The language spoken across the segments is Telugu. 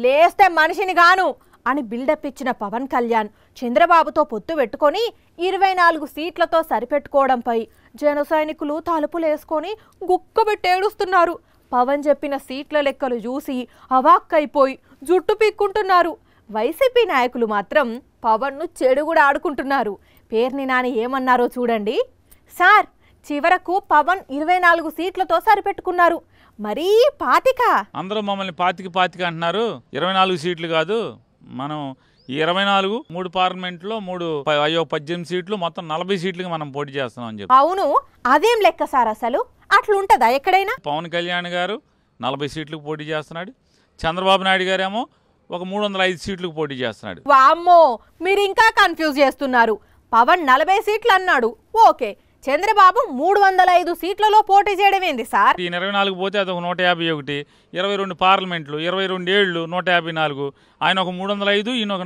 లేస్తే మనిషిని గాను అని బిల్డప్ ఇచ్చిన పవన్ కళ్యాణ్ చంద్రబాబుతో పొత్తు పెట్టుకొని 24 సీట్లతో సరిపెట్టుకోవడంపై జన సైనికులు తలుపులేసుకొని గుక్కబెట్టేడుస్తున్నారు. పవన్ చెప్పిన సీట్ల లెక్కలు చూసి అవాక్కైపోయి జుట్టు పీక్కుంటున్నారు. వైసీపీ నాయకులు మాత్రం పవన్ను చెడుగుడు ఆడుకుంటున్నారు. పేర్ని నాని ఏమన్నారో చూడండి. సార్, చివరకు పవన్ 24 సీట్లతో సరిపెట్టుకున్నారు, మరీ పాతిక. అందరూ మమ్మల్ని పాతిక అంటున్నారు. 24 సీట్లు కాదు, మనం ఈ 24 3 పార్లమెంట్లో 18 సీట్లు మొత్తం 40 సీట్లకి మనం పోటీ చేస్తున్నాం అని చెప్పి. అవును, అదేం లెక్క సార్, అసలు అట్లుంటదా ఎక్కడైనా? పవన్ కళ్యాణ్ గారు 40 సీట్లకు పోటీ చేస్తున్నాడు. చంద్రబాబు నాయుడు గారేమో ఒక 305 సీట్లకు పోటీ చేస్తున్నాడు. వామ్మో, మీరు ఇంకా కన్ఫ్యూజ్ చేస్తున్నారు. పవన్ 40 సీట్లు అన్నాడు, ఓకే. చంద్రబాబు 305 సీట్లలో పోటీ చేయడం ఏంది సార్? ఈ 24 పోతే అది ఒక 151, 22 పార్లమెంట్లు, 22 ఏళ్ళు 154, ఆయన ఒక 305, ఈయన ఒక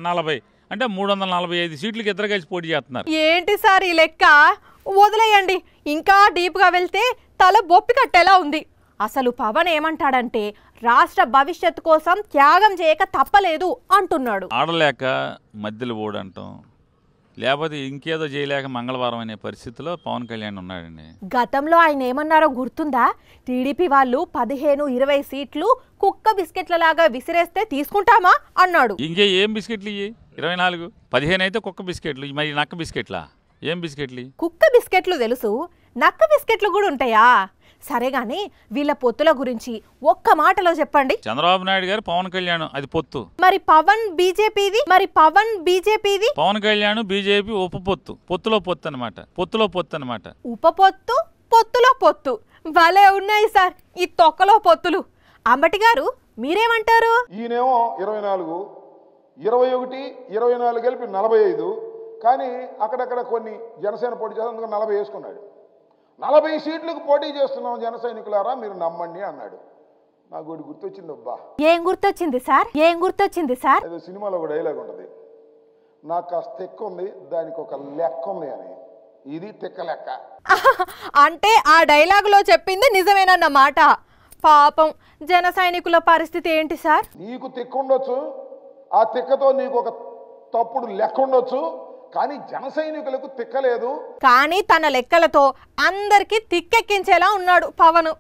40, అంటే 345 సీట్లకి ఇద్దరు కలిసి పోటీ చేస్తున్నారు. ఏంటి సార్ ఈ లెక్క? వదిలేయండి, ఇంకా డీప్గా వెళ్తే తల బొప్పి కట్టేలా ఉంది. అసలు పవన్ ఏమంటాడంటే రాష్ట్ర భవిష్యత్తు కోసం త్యాగం చేయక తప్పలేదు అంటున్నాడు. ఆడలేక మధ్యలో ఓడంటాం, లేకపోతే ఇంకేదో చేయలేక మంగళవారం అనే పరిస్థితిలో పవన్ కళ్యాణ్ ఉన్నాడండి. గతంలో ఆయన ఏమన్నారో గుర్తుందా? టీడీపీ వాళ్ళు 15-20 సీట్లు కుక్క బిస్కెట్ల లాగా విసిరేస్తే తీసుకుంటామా అన్నాడు. ఇంకే ఏం బిస్కెట్లు ఇవి? 24, 15 అయితే కుక్క బిస్కెట్లు, మరి నక్క బిస్కెట్లా? ఏం బిస్కెట్లు? కుక్క బిస్కెట్లు తెలుసు, నక్క బిస్కెట్లు కూడా ఉంటాయా? సరే గాని వీళ్ళ పొత్తుల గురించి ఒక్క మాటలో చెప్పండి. చంద్రబాబు నాయుడు గారు పవన్ కళ్యాణ్ అది పొత్తు. మరి పవన్ బీజేపీది? పవన్ కళ్యాణ్ బీజేపీ పొత్తులో పొత్తు అనమాట. ఉపపొత్తు, పొత్తులో పొత్తు, భలే ఉన్నాయి సార్ ఈ తొక్కలో పొత్తులు. అంబటి గారు మీరేమంటారు? ఈయనేమో 24, 21, 24 కలిపి 45, కానీ అక్కడక్కడ కొన్ని జనసేన పోటీ చేస్తే 40 వేసుకున్నాడు. 40 సీట్లకు పోటీ చేస్తున్నాం జన సైనికులారా, మీరు నమ్మండి అన్నాడు. నాకు ఒకటి గుర్తొచ్చింది. అబ్బా, ఏం గుర్తొచ్చింది సార్? ఏదో సినిమాలో ఒక డైలాగ్ ఉంటుంది, నాకు కాస్త తెక్క ఉంది, దానికి ఒక లెక్క ఉంది అని. ఇది తెక్క లెక్క. అంటే ఆ డైలాగులో చెప్పింది నిజమేనన్నమాట. పాపం జన సైనికుల పరిస్థితి ఏంటి సార్? నీకు తెక్క ఉండొచ్చు, ఆ తెక్కతో నీకు ఒక తప్పుడు లెక్క ఉండొచ్చు, కానీ జన సైనికులకు తిక్కలేదు. కానీ తన లెక్కలతో అందరికీ తిక్కెక్కించేలా ఉన్నాడు పవన్.